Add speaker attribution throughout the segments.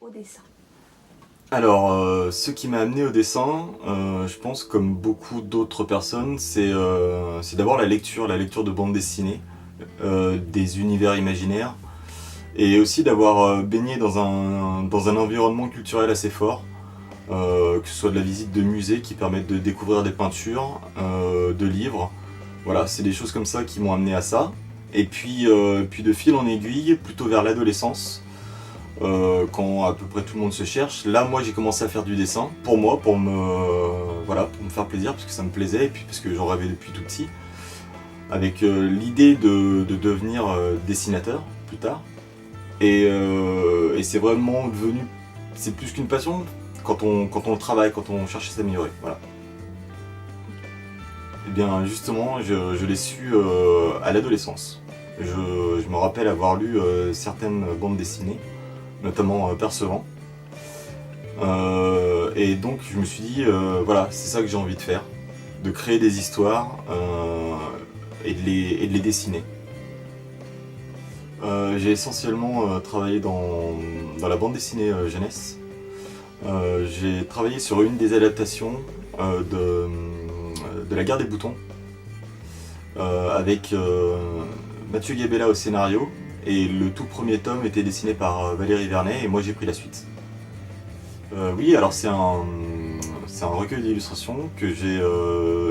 Speaker 1: au dessin?
Speaker 2: Alors, ce qui m'a amené au dessin, je pense comme beaucoup d'autres personnes, c'est d'abord la lecture de bandes dessinées, des univers imaginaires, et aussi d'avoir baigné dans un environnement culturel assez fort, que ce soit de la visite de musées qui permettent de découvrir des peintures, de livres. Voilà, c'est des choses comme ça qui m'ont amené à ça. Et puis de fil en aiguille, plutôt vers l'adolescence, quand à peu près tout le monde se cherche. Là, moi, j'ai commencé à faire du dessin pour moi, pour me faire plaisir, parce que ça me plaisait, et puis parce que j'en rêvais depuis tout petit, avec l'idée de devenir dessinateur plus tard. Et c'est vraiment devenu, c'est plus qu'une passion quand on le travaille, quand on cherche à s'améliorer. Voilà. Et bien, justement, je l'ai su à l'adolescence. Je me rappelle avoir lu certaines bandes dessinées, notamment Percevant. Et donc je me suis dit, voilà, c'est ça que j'ai envie de faire, de créer des histoires et de les dessiner. J'ai essentiellement travaillé dans la bande dessinée jeunesse. J'ai travaillé sur une des adaptations de La Guerre des Boutons, avec Mathieu Gabella au scénario, et le tout premier tome était dessiné par Valérie Vernet, et moi j'ai pris la suite. Oui, alors c'est un recueil d'illustrations que j'ai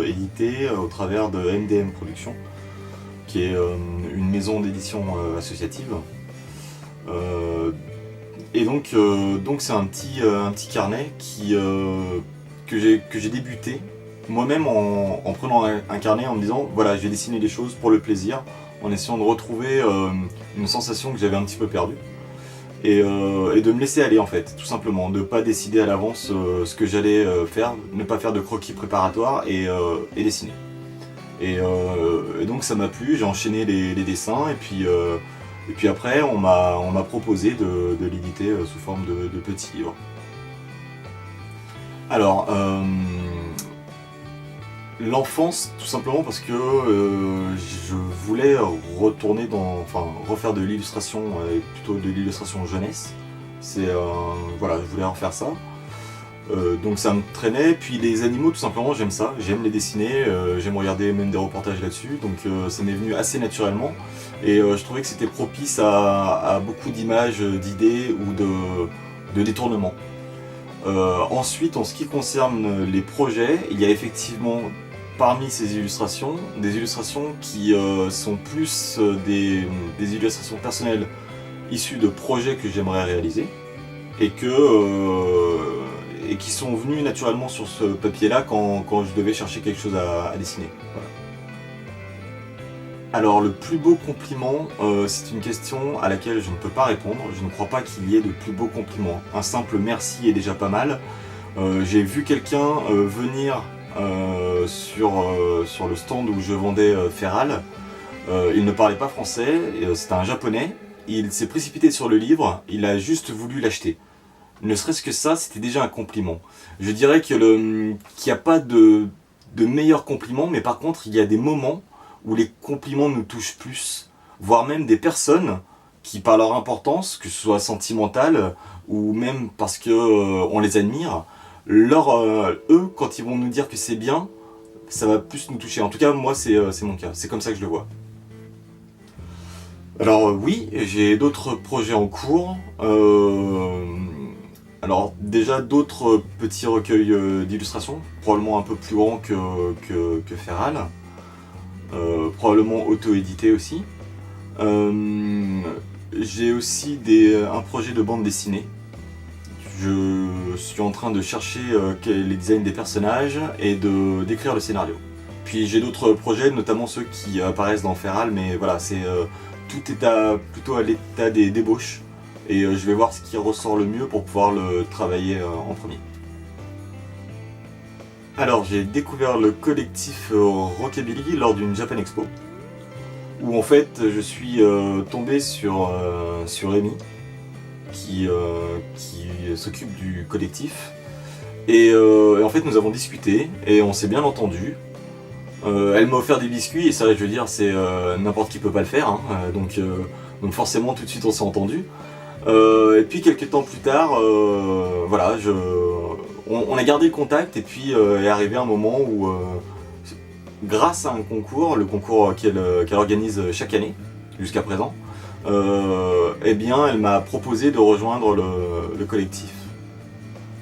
Speaker 2: édité au travers de MDM Productions, qui est une maison d'édition associative. Et donc c'est un petit carnet que j'ai débuté moi-même en prenant un carnet, en me disant voilà, je vais dessiner les choses pour le plaisir, en essayant de retrouver une sensation que j'avais un petit peu perdue. Et de me laisser aller en fait, tout simplement, de ne pas décider à l'avance ce que j'allais faire, ne pas faire de croquis préparatoires et dessiner. Et donc ça m'a plu, j'ai enchaîné les dessins et puis après on m'a proposé de l'éditer sous forme de petits livres. Alors, l'enfance, tout simplement parce que je voulais refaire de l'illustration, et plutôt de l'illustration jeunesse. Voilà, je voulais refaire ça. Donc ça me traînait, puis les animaux tout simplement j'aime ça, j'aime les dessiner, j'aime regarder même des reportages là-dessus, donc ça m'est venu assez naturellement et je trouvais que c'était propice à beaucoup d'images, d'idées ou de détournements. Ensuite, en ce qui concerne les projets, il y a effectivement parmi ces illustrations des illustrations qui sont plus des illustrations personnelles issues de projets que j'aimerais réaliser et qui sont venus naturellement sur ce papier-là quand je devais chercher quelque chose à dessiner. Voilà. Alors le plus beau compliment, c'est une question à laquelle je ne peux pas répondre. Je ne crois pas qu'il y ait de plus beau compliment. Un simple merci est déjà pas mal. J'ai vu quelqu'un venir sur le stand où je vendais Feral. Il ne parlait pas français, c'était un japonais. Il s'est précipité sur le livre, il a juste voulu l'acheter. Ne serait-ce que ça, c'était déjà un compliment. Je dirais qu'il n'y a pas de meilleur compliment, mais par contre, il y a des moments où les compliments nous touchent plus, voire même des personnes qui, par leur importance, que ce soit sentimentale ou même parce qu'on les admire, eux, quand ils vont nous dire que c'est bien, ça va plus nous toucher. En tout cas, moi, c'est mon cas. C'est comme ça que je le vois. Alors oui, j'ai d'autres projets en cours. Alors déjà d'autres petits recueils d'illustrations, probablement un peu plus grands que Feral, probablement auto-édité aussi. J'ai aussi un projet de bande dessinée. Je suis en train de chercher les designs des personnages et d'écrire le scénario. Puis j'ai d'autres projets, notamment ceux qui apparaissent dans Feral, mais voilà, tout est plutôt à l'état des débauches. Et je vais voir ce qui ressort le mieux pour pouvoir le travailler en premier. Alors j'ai découvert le collectif Rockabilly lors d'une Japan Expo, où en fait je suis tombé sur Amy, qui s'occupe du collectif. Et en fait nous avons discuté et on s'est bien entendu. Elle m'a offert des biscuits et ça je veux dire c'est n'importe qui peut pas le faire, hein, donc forcément tout de suite on s'est entendu. Et puis quelques temps plus tard, voilà, on a gardé le contact et puis est arrivé un moment où, grâce à un concours, le concours qu'elle organise chaque année, jusqu'à présent, eh bien elle m'a proposé de rejoindre le collectif.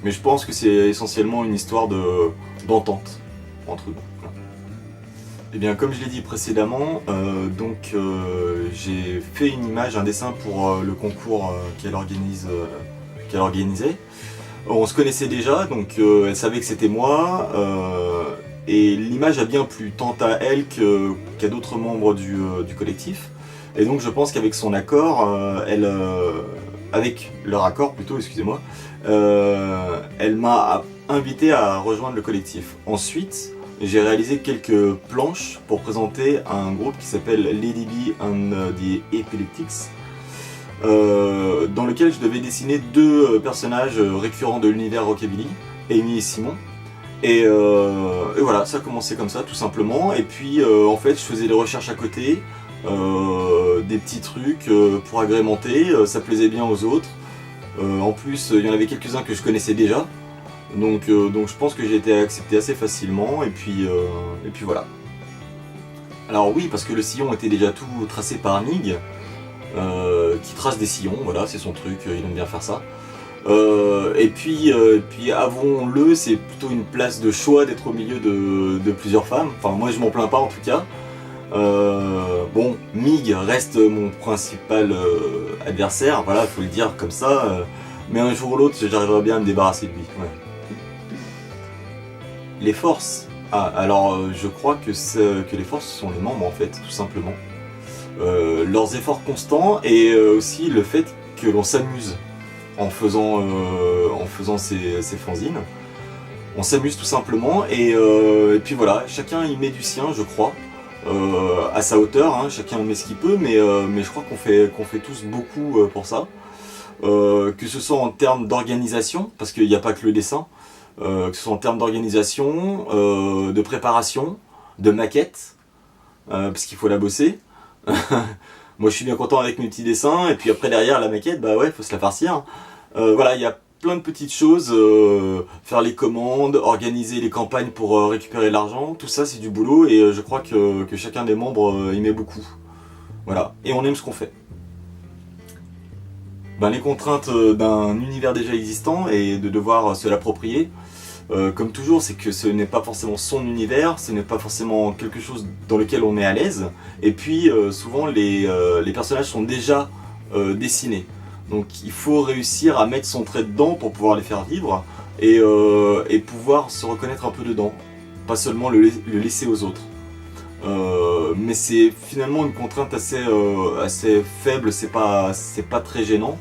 Speaker 2: Mais je pense que c'est essentiellement une histoire d'entente entre nous. Voilà. Eh bien, comme je l'ai dit précédemment, j'ai fait une image, un dessin pour le concours qu'elle organisait. On se connaissait déjà, donc elle savait que c'était moi, et l'image a bien plu, tant à elle qu'à d'autres membres du collectif. Et donc je pense qu'avec son accord, avec leur accord plutôt, excusez-moi, elle m'a invité à rejoindre le collectif. Ensuite, j'ai réalisé quelques planches pour présenter un groupe qui s'appelle Lady B and the Epileptics, dans lequel je devais dessiner deux personnages récurrents de l'univers Rockabilly, Amy et Simon. Et voilà, ça a commencé comme ça, tout simplement. Et puis, en fait, je faisais des recherches à côté, des petits trucs pour agrémenter, ça plaisait bien aux autres. En plus, il y en avait quelques-uns que je connaissais déjà. Donc je pense que j'ai été accepté assez facilement, et puis voilà. Alors oui, parce que le sillon était déjà tout tracé par Nig, qui trace des sillons, voilà, c'est son truc, il aime bien faire ça. Et puis avouons-le, c'est plutôt une place de choix d'être au milieu de plusieurs femmes. Enfin, moi je m'en plains pas en tout cas. Bon, Mig reste mon principal adversaire, voilà, faut le dire comme ça. Mais un jour ou l'autre, j'arriverai bien à me débarrasser de lui. Ouais. Les forces. Ah, alors je crois que les forces sont les membres en fait, tout simplement. Leurs efforts constants et aussi le fait que l'on s'amuse en faisant ces fanzines. On s'amuse tout simplement et puis voilà, chacun y met du sien, je crois, à sa hauteur, hein, chacun met ce qu'il peut, mais je crois qu'on fait tous beaucoup pour ça. Que ce soit en termes d'organisation, parce qu'il n'y a pas que le dessin, que ce soit en termes d'organisation, de préparation, de maquette, parce qu'il faut la bosser. Moi je suis bien content avec mes petits dessins, et puis après derrière la maquette, bah ouais, faut se la farcir. Voilà, il y a plein de petites choses, faire les commandes, organiser les campagnes pour récupérer l'argent, tout ça c'est du boulot, et je crois que chacun des membres y met beaucoup. Voilà, et on aime ce qu'on fait. Ben, les contraintes d'un univers déjà existant et de devoir se l'approprier, comme toujours, c'est que ce n'est pas forcément son univers, ce n'est pas forcément quelque chose dans lequel on est à l'aise, et puis souvent les personnages sont déjà dessinés. Donc il faut réussir à mettre son trait dedans pour pouvoir les faire vivre, et pouvoir se reconnaître un peu dedans, pas seulement le laisser aux autres. Mais c'est finalement une contrainte assez faible, c'est pas très gênant,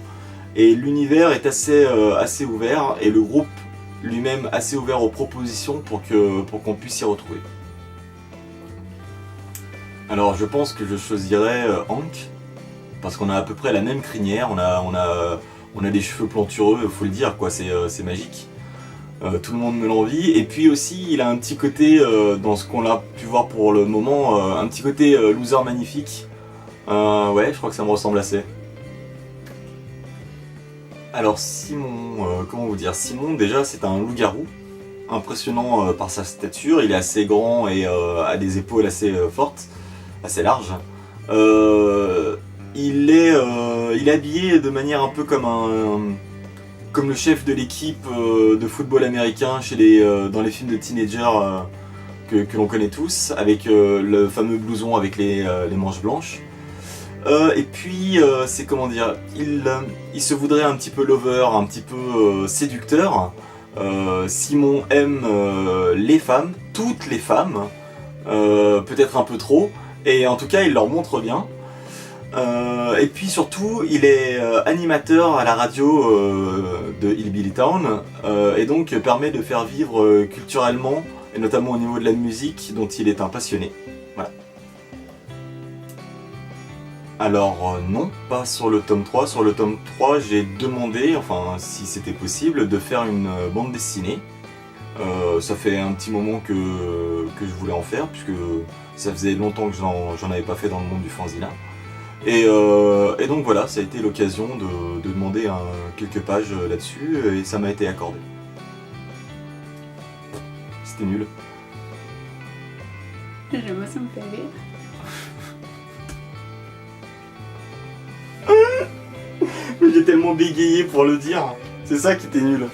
Speaker 2: et l'univers est assez ouvert, et le groupe lui-même assez ouvert aux propositions pour qu'on puisse s'y retrouver. Alors je pense que je choisirais Hank, parce qu'on a à peu près la même crinière, on a des cheveux plantureux, faut le dire, quoi, c'est magique. Tout le monde me l'envie, et puis aussi il a un petit côté, dans ce qu'on a pu voir pour le moment, un petit côté loser magnifique. Ouais, je crois que ça me ressemble assez. Alors Simon, comment vous dire, Simon déjà c'est un loup-garou, impressionnant par sa stature, il est assez grand et a des épaules assez fortes, assez larges. Il est habillé de manière un peu comme le chef de l'équipe de football américain dans les films de teenagers que l'on connaît tous, avec le fameux blouson avec les manches blanches. Et puis, c'est comment dire, il se voudrait un petit peu lover, un petit peu séducteur. Simon aime les femmes, toutes les femmes, peut-être un peu trop, et en tout cas il leur montre bien. Et puis surtout, il est animateur à la radio de Hillbilly Town, et donc permet de faire vivre culturellement, et notamment au niveau de la musique, dont il est un passionné. Voilà. Alors non, pas sur le tome 3. Sur le tome 3, j'ai demandé, enfin si c'était possible, de faire une bande dessinée. Ça fait un petit moment que je voulais en faire, puisque ça faisait longtemps que j'en avais pas fait dans le monde du fanzina. Et donc voilà, ça a été l'occasion de demander quelques pages là-dessus et ça m'a été accordé. C'était nul.
Speaker 1: Moi, ça me fait rire.
Speaker 2: J'ai tellement bégayé pour le dire. C'est ça qui était nul.